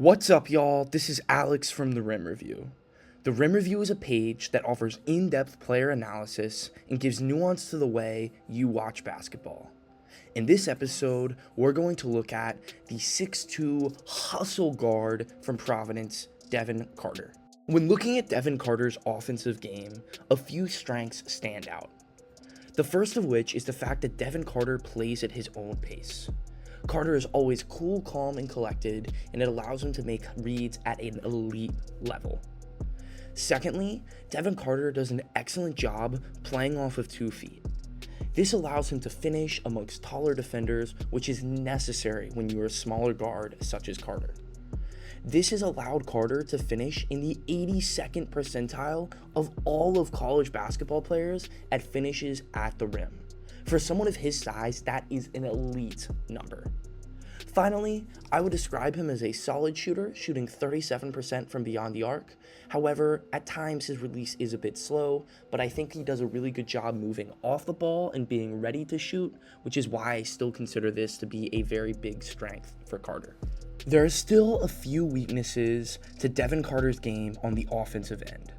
What's up, y'all? This is Alex from The Rim Review. The Rim Review is a page that offers in-depth player analysis and gives nuance to the way you watch basketball. In this episode, we're going to look at the 6'2 hustle guard from Providence, Devin Carter. When looking at Devin Carter's offensive game, a few strengths stand out. The first of which is the fact that Devin Carter plays at his own pace. Carter is always cool, calm, and collected, and it allows him to make reads at an elite level. Secondly, Devin Carter does an excellent job playing off of 2 feet. This allows him to finish amongst taller defenders, which is necessary when you are a smaller guard such as Carter. This has allowed Carter to finish in the 82nd percentile of all of college basketball players at finishes at the rim. For someone of his size, that is an elite number. Finally, I would describe him as a solid shooter, shooting 37% from beyond the arc. However, at times his release is a bit slow, but I think he does a really good job moving off the ball and being ready to shoot, which is why I still consider this to be a very big strength for Carter. There are still a few weaknesses to Devin Carter's game on the offensive end.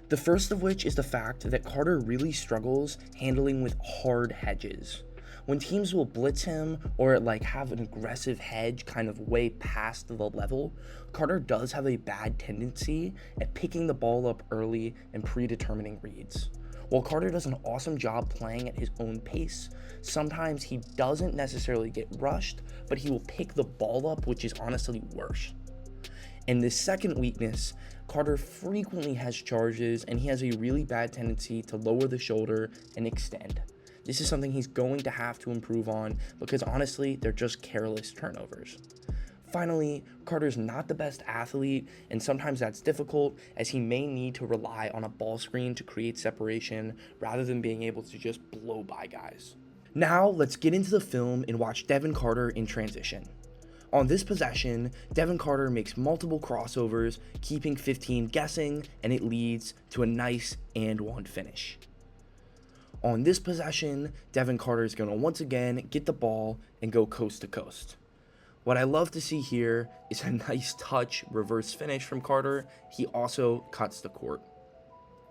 The first of which is the fact that Carter really struggles handling with hard hedges. When teams will blitz him or have an aggressive hedge kind of way past the level, Carter does have a bad tendency at picking the ball up early and predetermining reads. While Carter does an awesome job playing at his own pace, sometimes he doesn't necessarily get rushed, but he will pick the ball up, which is honestly worse. And the second weakness, Carter frequently has charges and he has a really bad tendency to lower the shoulder and extend. This is something he's going to have to improve on because honestly, they're just careless turnovers. Finally, Carter's not the best athlete, and sometimes that's difficult as he may need to rely on a ball screen to create separation rather than being able to just blow by guys. Now, let's get into the film and watch Devin Carter in transition. On this possession, Devin Carter makes multiple crossovers, keeping 15 guessing, and it leads to a nice and one finish. On this possession, Devin Carter is going to once again get the ball and go coast to coast. What I love to see here is a nice touch reverse finish from Carter. He also cuts the court.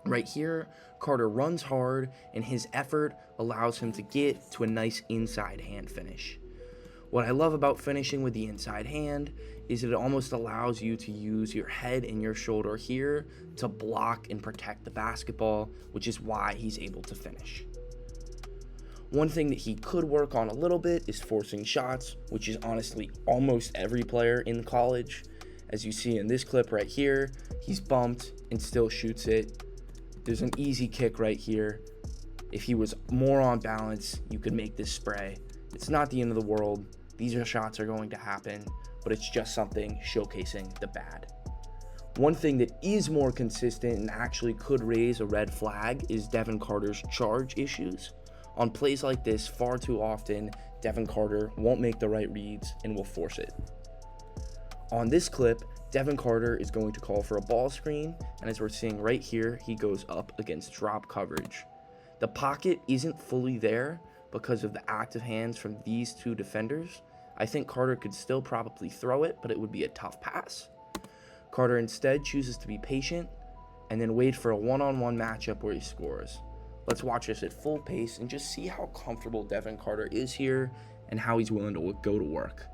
Right here, Carter runs hard, and his effort allows him to get to a nice inside hand finish. What I love about finishing with the inside hand is it almost allows you to use your head and your shoulder here to block and protect the basketball, which is why he's able to finish. One thing that he could work on a little bit is forcing shots, which is honestly almost every player in college. As you see in this clip right here, he's bumped and still shoots it. There's an easy kick right here. If he was more on balance, you could make this spray. It's not the end of the world. These shots are going to happen, but it's just something showcasing the bad. One thing that is more consistent and actually could raise a red flag is Devin Carter's charge issues. On plays like this, far too often, Devin Carter won't make the right reads and will force it. On this clip, Devin Carter is going to call for a ball screen, and as we're seeing right here, he goes up against drop coverage. The pocket isn't fully there because of the active hands from these two defenders. I think Carter could still probably throw it, but it would be a tough pass. Carter instead chooses to be patient and then wait for a one-on-one matchup where he scores. Let's watch this at full pace and just see how comfortable Devin Carter is here and how he's willing to go to work.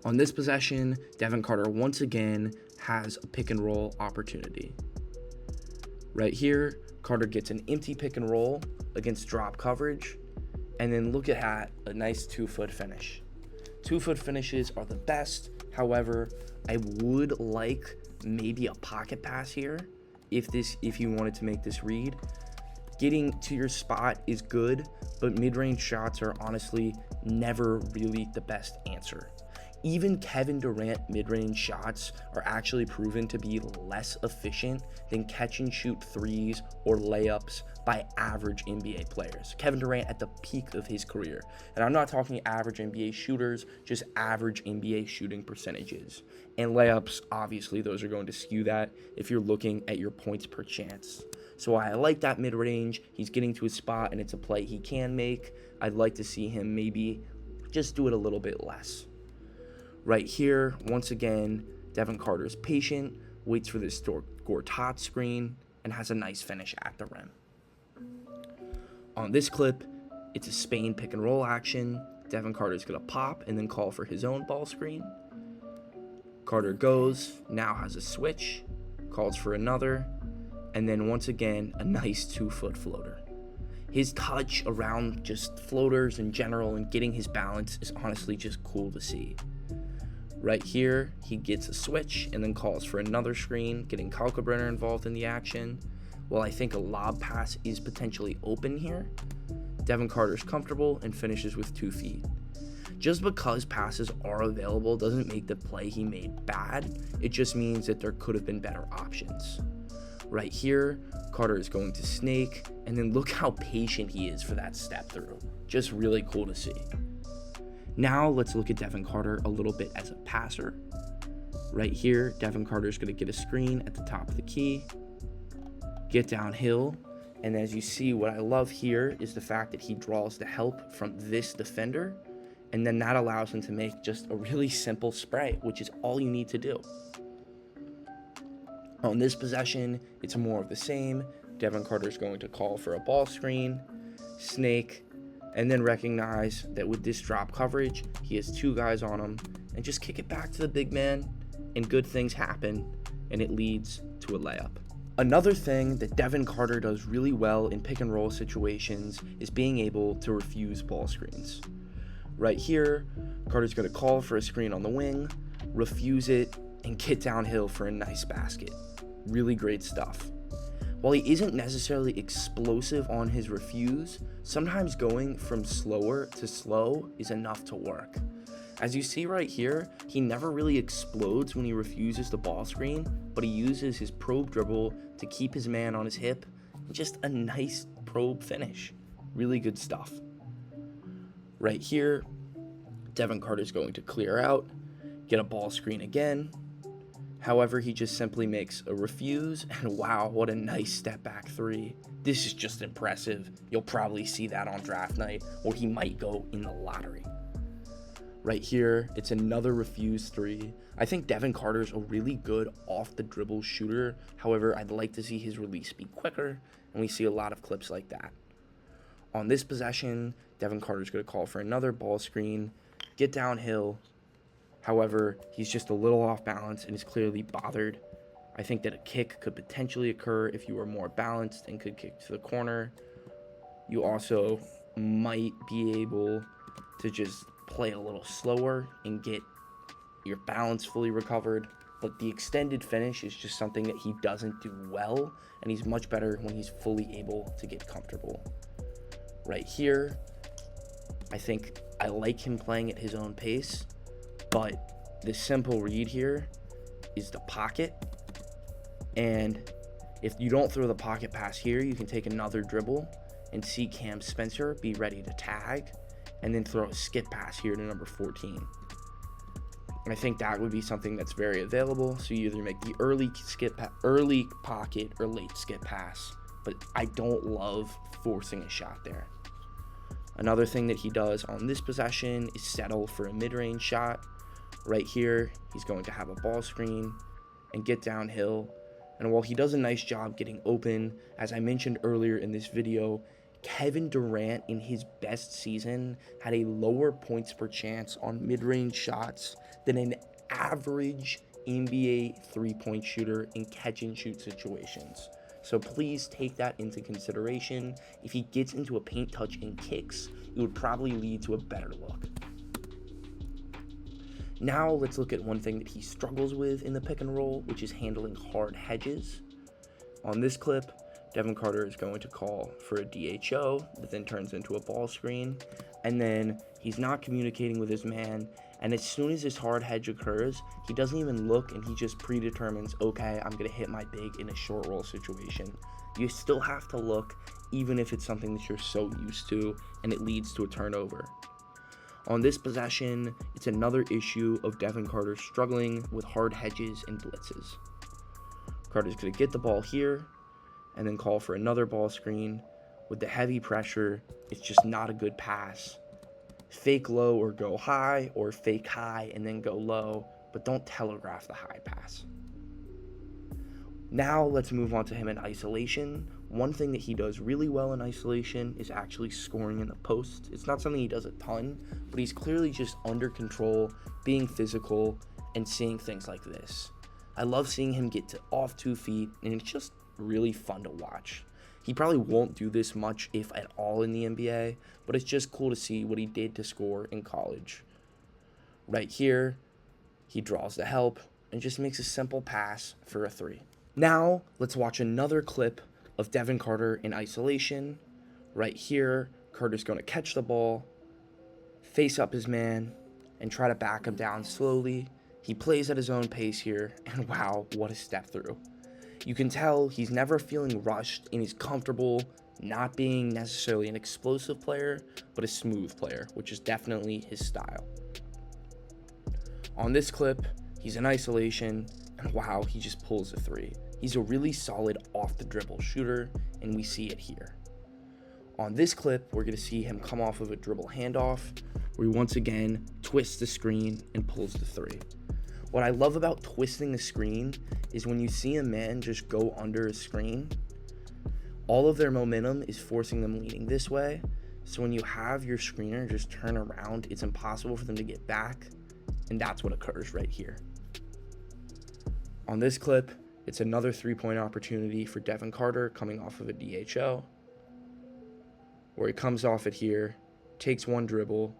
On this possession, Devin Carter once again has a pick and roll opportunity. Right here, Carter gets an empty pick and roll against drop coverage, and then look at that, a nice 2-foot finish. 2-foot finishes are the best. However, I would like maybe a pocket pass here if you wanted to make this read. Getting to your spot is good, but mid-range shots are honestly never really the best answer. Even Kevin Durant mid-range shots are actually proven to be less efficient than catch and shoot threes or layups by average NBA players. Kevin Durant at the peak of his career. And I'm not talking average NBA shooters, just average NBA shooting percentages. And layups, obviously, those are going to skew that if you're looking at your points per chance. So I like that mid-range. He's getting to his spot, and it's a play he can make. I'd like to see him maybe just do it a little bit less. Right here, once again, Devin Carter is patient, waits for this Gortat screen, and has a nice finish at the rim. On this clip, it's a Spain pick and roll action. Devin Carter's going to pop and then call for his own ball screen. Carter goes, now has a switch, calls for another, and then once again, a nice 2-foot floater. His touch around just floaters in general and getting his balance is honestly just cool to see. Right here, he gets a switch and then calls for another screen, getting Kalkbrenner involved in the action. While I think a lob pass is potentially open here, Devin Carter's comfortable and finishes with 2 feet. Just because passes are available doesn't make the play he made bad. It just means that there could have been better options. Right here, Carter is going to snake, and then look how patient he is for that step through. Just really cool to see. Now let's look at Devin Carter a little bit as a passer. Right here, Devin Carter is going to get a screen at the top of the key, get downhill, and as you see, what I love here is the fact that he draws the help from this defender, and then that allows him to make just a really simple spray, which is all you need to do. On this possession, it's more of the same. Devin Carter is going to call for a ball screen, snake, and then recognize that with this drop coverage, he has 2 guys on him, and just kick it back to the big man, and good things happen, and it leads to a layup. Another thing that Devin Carter does really well in pick and roll situations is being able to refuse ball screens. Right here, Carter's going to call for a screen on the wing, refuse it, and get downhill for a nice basket. Really great stuff. While he isn't necessarily explosive on his refuse, sometimes going from slower to slow is enough to work. As you see right here, he never really explodes when he refuses the ball screen, but he uses his probe dribble to keep his man on his hip. Just a nice probe finish. Really good stuff. Right here, Devin Carter's going to clear out, get a ball screen again. However, he just simply makes a refuse, and wow, what a nice step back 3. This is just impressive. You'll probably see that on draft night, or he might go in the lottery. Right here, it's another refuse 3. I think Devin Carter's a really good off the dribble shooter. However, I'd like to see his release be quicker, and we see a lot of clips like that. On this possession, Devin Carter's going to call for another ball screen, get downhill. However, he's just a little off balance and is clearly bothered. I think that a kick could potentially occur if you were more balanced and could kick to the corner. You also might be able to just play a little slower and get your balance fully recovered. But the extended finish is just something that he doesn't do well, and he's much better when he's fully able to get comfortable. Right here, I think I like him playing at his own pace, but the simple read here is the pocket. And if you don't throw the pocket pass here, you can take another dribble and see Cam Spencer be ready to tag and then throw a skip pass here to number 14. And I think that would be something that's very available. So you either make the early pocket or late skip pass, but I don't love forcing a shot there. Another thing that he does on this possession is settle for a mid-range shot. Right here, he's going to have a ball screen and get downhill. And while he does a nice job getting open, as I mentioned earlier in this video, Kevin Durant in his best season had a lower points per chance on mid-range shots than an average NBA three-point shooter in catch-and-shoot situations. So please take that into consideration. If he gets into a paint touch and kicks, it would probably lead to a better look. Now let's look at one thing that he struggles with in the pick and roll, which is handling hard hedges. On this clip, Devin Carter is going to call for a DHO that then turns into a ball screen, and then he's not communicating with his man, and as soon as this hard hedge occurs, he doesn't even look and he just predetermines, okay, I'm going to hit my big in a short roll situation. You still have to look, even if it's something that you're so used to, and it leads to a turnover. On this possession, it's another issue of Devin Carter struggling with hard hedges and blitzes. Carter's going to get the ball here, and then call for another ball screen. With the heavy pressure, it's just not a good pass. Fake low or go high, or fake high and then go low, but don't telegraph the high pass. Now let's move on to him in isolation. One thing that he does really well in isolation is actually scoring in the post. It's not something he does a ton, but he's clearly just under control, being physical, and seeing things like this. I love seeing him get to off 2 feet, and it's just really fun to watch. He probably won't do this much, if at all, in the NBA, but it's just cool to see what he did to score in college. Right here, he draws the help and just makes a simple pass for a 3. Now, let's watch another clip of Devin Carter in isolation. Right here, Carter's going to catch the ball, face up his man, and try to back him down slowly. He plays at his own pace here, and wow, what a step through. You can tell he's never feeling rushed, and he's comfortable not being necessarily an explosive player, but a smooth player, which is definitely his style. On this clip, he's in isolation, and wow, he just pulls a 3. He's a really solid off the dribble shooter, and we see it here. On this clip, we're going to see him come off of a dribble handoff, where he once again twists the screen and pulls the 3. What I love about twisting the screen is when you see a man just go under a screen, all of their momentum is forcing them leaning this way. So when you have your screener just turn around, it's impossible for them to get back, and that's what occurs right here. On this clip, it's another 3-point opportunity for Devin Carter coming off of a DHO, where he comes off it here, takes one dribble,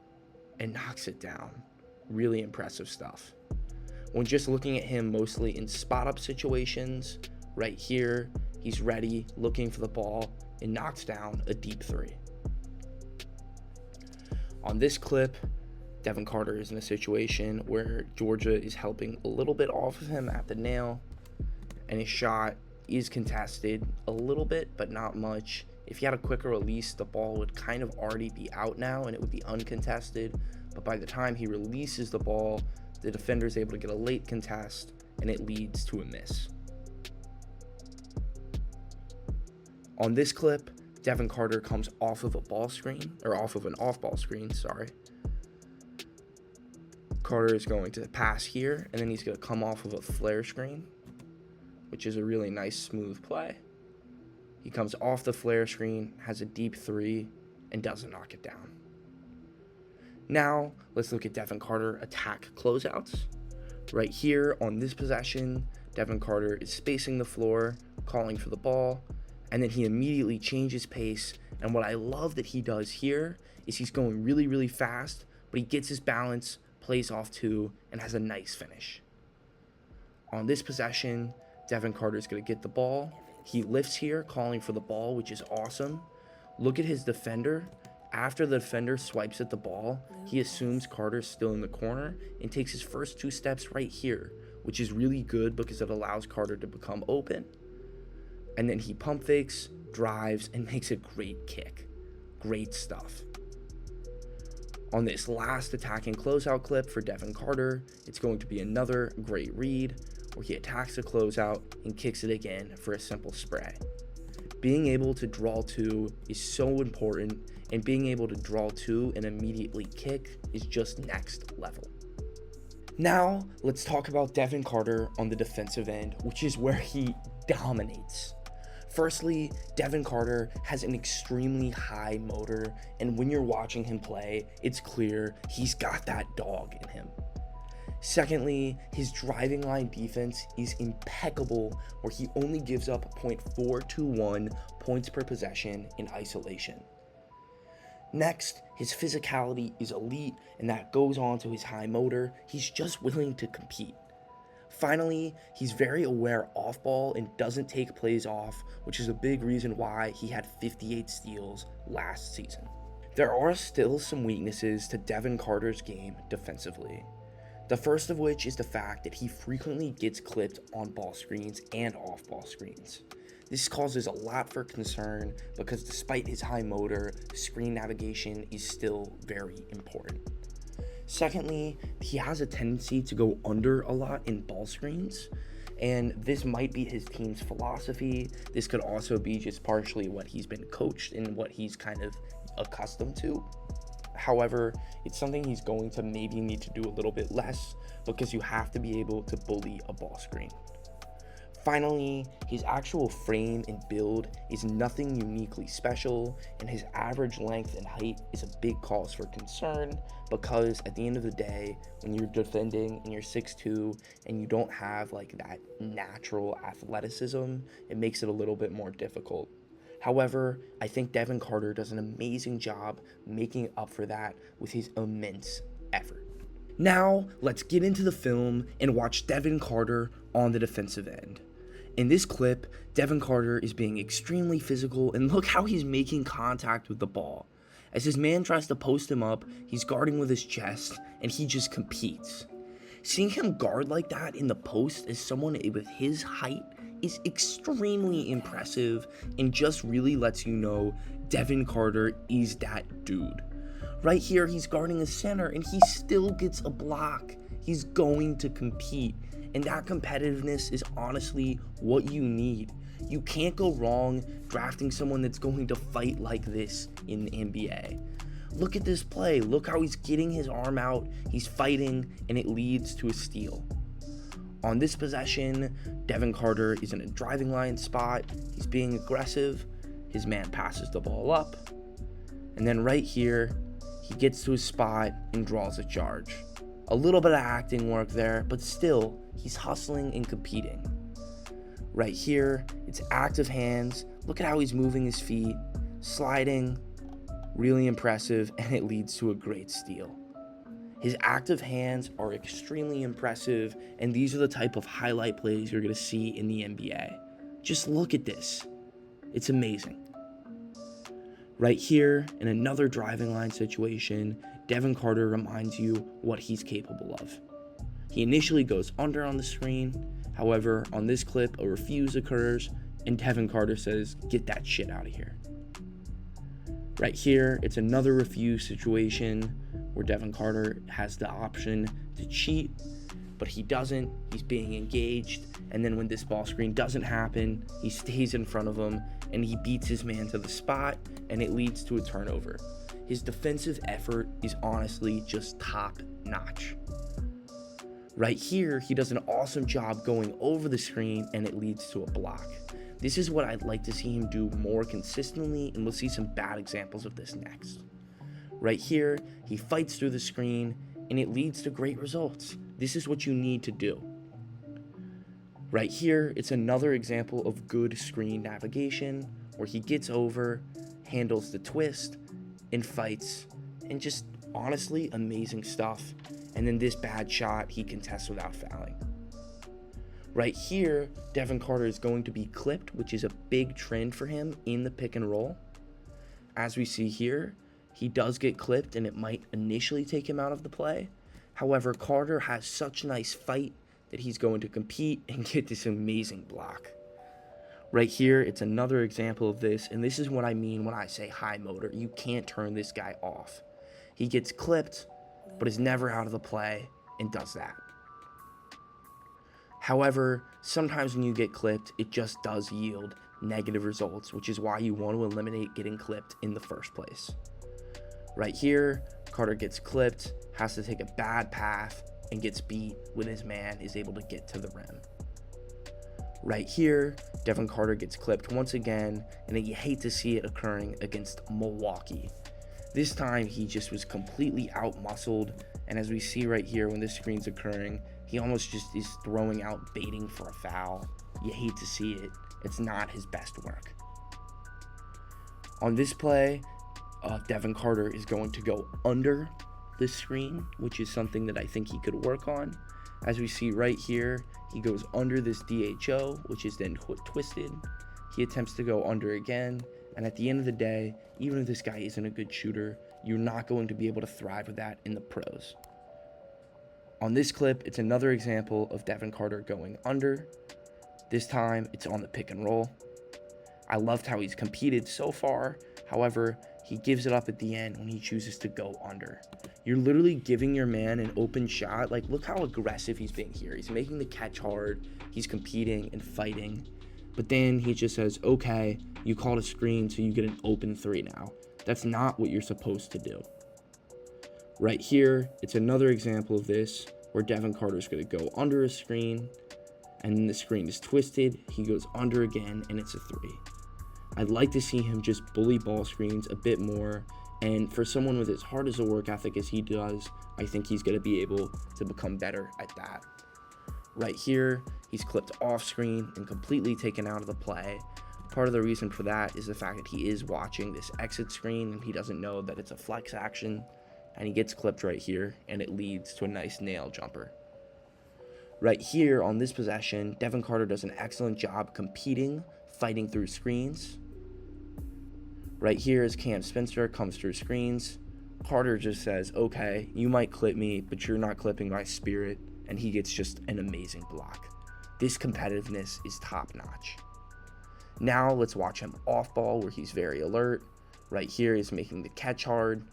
and knocks it down. Really impressive stuff. When just looking at him mostly in spot-up situations, right here, he's ready, looking for the ball, and knocks down a deep 3. On this clip, Devin Carter is in a situation where Georgia is helping a little bit off of him at the nail, and his shot is contested a little bit, but not much. If he had a quicker release, the ball would kind of already be out now, and it would be uncontested, but by the time he releases the ball, the defender is able to get a late contest, and it leads to a miss. On this clip, Devin Carter comes off of a ball screen, or off of an off-ball screen, sorry. Carter is going to pass here, and then he's going to come off of a flare screen, which is a really nice, smooth play. He comes off the flare screen, has a deep 3, and doesn't knock it down. Now, let's look at Devin Carter attack closeouts. Right here on this possession, Devin Carter is spacing the floor, calling for the ball, and then he immediately changes pace. And what I love that he does here is he's going really, really fast, but he gets his balance, plays off 2, and has a nice finish. On this possession, Devin Carter is going to get the ball. He lifts here, calling for the ball, which is awesome. Look at his defender. After the defender swipes at the ball, he assumes Carter's still in the corner and takes his first 2 steps right here, which is really good because it allows Carter to become open. And then he pump fakes, drives, and makes a great kick. Great stuff. On this last attacking closeout clip for Devin Carter, it's going to be another great read where he attacks the closeout and kicks it again for a simple spray. Being able to draw 2 is so important, and being able to draw 2 and immediately kick is just next level. Now, let's talk about Devin Carter on the defensive end, which is where he dominates. Firstly, Devin Carter has an extremely high motor, and when you're watching him play, it's clear he's got that dog in him. Secondly, his driving line defense is impeccable, where he only gives up 0.421 points per possession in isolation. Next, his physicality is elite, and that goes on to his high motor. He's just willing to compete. Finally, he's very aware off ball and doesn't take plays off, which is a big reason why he had 58 steals last season. There are still some weaknesses to Devin Carter's game defensively. The first of which is the fact that he frequently gets clipped on ball screens and off ball screens. This causes a lot for concern because despite his high motor, screen navigation is still very important. Secondly, he has a tendency to go under a lot in ball screens, and this might be his team's philosophy. This could also be just partially what he's been coached and what he's kind of accustomed to. However, it's something he's going to maybe need to do a little bit less because you have to be able to bully a ball screen. Finally, his actual frame and build is nothing uniquely special, and his average length and height is a big cause for concern because at the end of the day, when you're defending and you're 6'2" and you don't have like that natural athleticism, it makes it a little bit more difficult. However, I think Devin Carter does an amazing job making up for that with his immense effort. Now, let's get into the film and watch Devin Carter on the defensive end. In this clip, Devin Carter is being extremely physical, and look how he's making contact with the ball. As his man tries to post him up, he's guarding with his chest, and he just competes. Seeing him guard like that in the post as someone with his height is extremely impressive and just really lets you know Devin Carter is that dude. Right here, he's guarding a center, and he still gets a block. He's going to compete. And that competitiveness is honestly what you need. You can't go wrong drafting someone that's going to fight like this in the NBA. Look at this play. Look how he's getting his arm out. He's fighting, and it leads to a steal. On this possession, Devin Carter is in a driving line spot. He's being aggressive. His man passes the ball up. And then right here, he gets to his spot and draws a charge. A little bit of acting work there, but still, he's hustling and competing. Right here, it's active hands. Look at how he's moving his feet, sliding, really impressive, and it leads to a great steal. His active hands are extremely impressive, and these are the type of highlight plays you're going to see in the NBA. Just look at this. It's amazing. Right here, in another driving line situation, Devin Carter reminds you what he's capable of. He initially goes under on the screen. However, on this clip, a refuse occurs, and Devin Carter says, "Get that shit out of here." Right here, it's another refuse situation where Devin Carter has the option to cheat, but he doesn't. He's being engaged, and then when this ball screen doesn't happen, he stays in front of him, and he beats his man to the spot, and it leads to a turnover. His defensive effort is honestly just top notch. Right here, he does an awesome job going over the screen, and it leads to a block. This is what I'd like to see him do more consistently, and we'll see some bad examples of this next. Right here, he fights through the screen, and it leads to great results. This is what you need to do. Right here, it's another example of good screen navigation, where he gets over, handles the twist, and fights, and just honestly amazing stuff. And then this bad shot, he contests without fouling. Right here, Devin Carter is going to be clipped, which is a big trend for him in the pick and roll. As we see here, he does get clipped, and it might initially take him out of the play. However, Carter has such nice fight that he's going to compete and get this amazing block. Right here, it's another example of this, and this is what I mean when I say high motor. You can't turn this guy off. He gets clipped, but is never out of the play and does that. However, sometimes when you get clipped, it just does yield negative results, which is why you want to eliminate getting clipped in the first place. Right here, Carter gets clipped, has to take a bad path, and gets beat when his man is able to get to the rim. Right here, Devin Carter gets clipped once again, and you hate to see it occurring against Milwaukee. This time, he just was completely out-muscled, and as we see right here when this screen's occurring, he almost just is throwing out baiting for a foul. You hate to see it. It's not his best work. On this play, Devin Carter is going to go under the screen, which is something that I think he could work on. As we see right here, he goes under this DHO, which is then twisted. He attempts to go under again, and at the end of the day, even if this guy isn't a good shooter, you're not going to be able to thrive with that in the pros. On this clip, it's another example of Devin Carter going under. This time, it's on the pick and roll. I loved how he's competed so far. However, he gives it up at the end when he chooses to go under. You're literally giving your man an open shot. Like, look how aggressive he's being here. He's making the catch hard. He's competing and fighting. But then he just says, okay, you called a screen, so you get an open three now. That's not what you're supposed to do. Right here, it's another example of this where Devin Carter's going to go under a screen, and then the screen is twisted, he goes under again, and it's a 3. I'd like to see him just bully ball screens a bit more, and for someone with as hard as a work ethic as he does, I think he's going to be able to become better at that. Right here, he's clipped off screen and completely taken out of the play. Part of the reason for that is the fact that he is watching this exit screen and he doesn't know that it's a flex action, and he gets clipped right here, and it leads to a nice nail jumper. Right here on this possession, Devin Carter does an excellent job competing, fighting through screens. Right here as Cam Spencer comes through screens, Carter just says, okay, you might clip me, but you're not clipping my spirit, and he gets just an amazing block. This competitiveness is top notch. Now let's watch him off ball where he's very alert. Right here he's making the catch hard.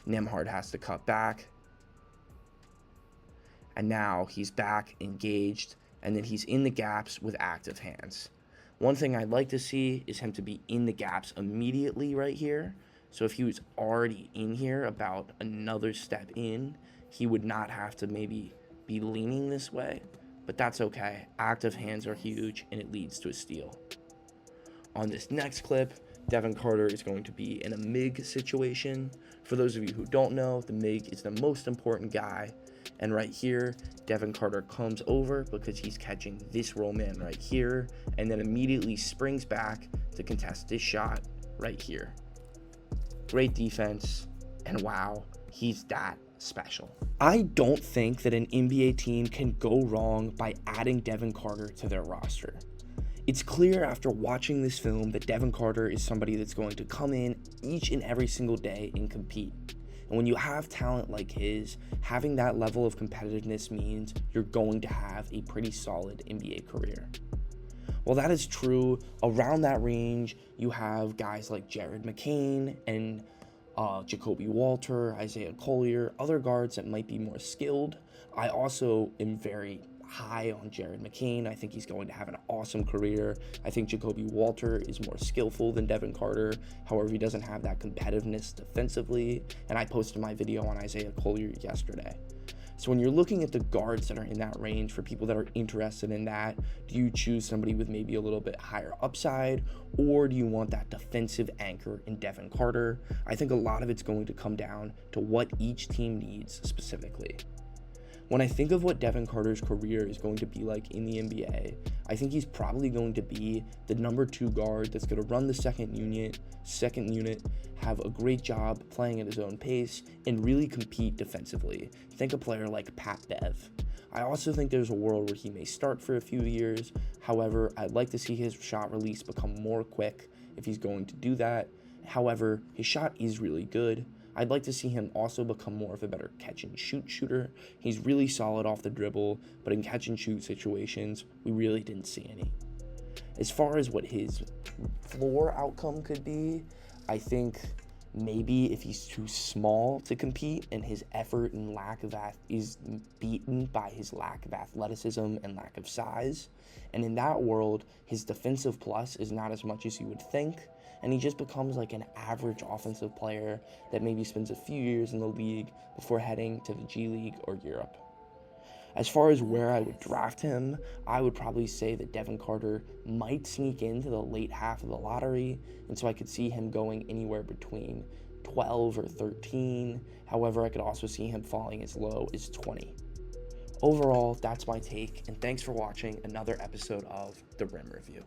Nembhard has to cut back. And now he's back, engaged, and then he's in the gaps with active hands. One thing I'd like to see is him to be in the gaps immediately right here. So if he was already in here about another step in, he would not have to maybe be leaning this way, but that's okay. Active hands are huge, and it leads to a steal. On this next clip, Devin Carter is going to be in a MIG situation. For those of you who don't know, the MIG is the most important guy. And right here, Devin Carter comes over because he's catching this roll man right here, and then immediately springs back to contest this shot right here. Great defense, and wow, he's that special. I don't think that an NBA team can go wrong by adding Devin Carter to their roster. It's clear after watching this film that Devin Carter is somebody that's going to come in each and every single day and compete. And when you have talent like his, having that level of competitiveness means you're going to have a pretty solid NBA career. While that is true, around that range, you have guys like Jared McCain and Jacoby Walter, Isaiah Collier, other guards that might be more skilled. I also am very high on Jared McCain. I think he's going to have an awesome career. I think Jacoby Walter is more skillful than Devin Carter. However, he doesn't have that competitiveness defensively. And I posted my video on Isaiah Collier yesterday. So when you're looking at the guards that are in that range, for people that are interested in that, do you choose somebody with maybe a little bit higher upside, or do you want that defensive anchor in Devin Carter? I think a lot of it's going to come down to what each team needs specifically. When I think of what Devin Carter's career is going to be like in the NBA, I think he's probably going to be the number 2 guard that's going to run the second unit, have a great job playing at his own pace, and really compete defensively. Think a player like Pat Bev. I also think there's a world where he may start for a few years. However, I'd like to see his shot release become more quick if he's going to do that. However, his shot is really good. I'd like to see him also become more of a better catch-and-shoot shooter. He's really solid off the dribble, but in catch-and-shoot situations, we really didn't see any. As far as what his floor outcome could be, I think maybe if he's too small to compete and his effort and lack of is beaten by his lack of athleticism and lack of size. And in that world, his defensive plus is not as much as you would think, and he just becomes like an average offensive player that maybe spends a few years in the league before heading to the G League or Europe. As far as where I would draft him, I would probably say that Devin Carter might sneak into the late half of the lottery, and so I could see him going anywhere between 12 or 13. However, I could also see him falling as low as 20. Overall, that's my take, and thanks for watching another episode of The Rim Review.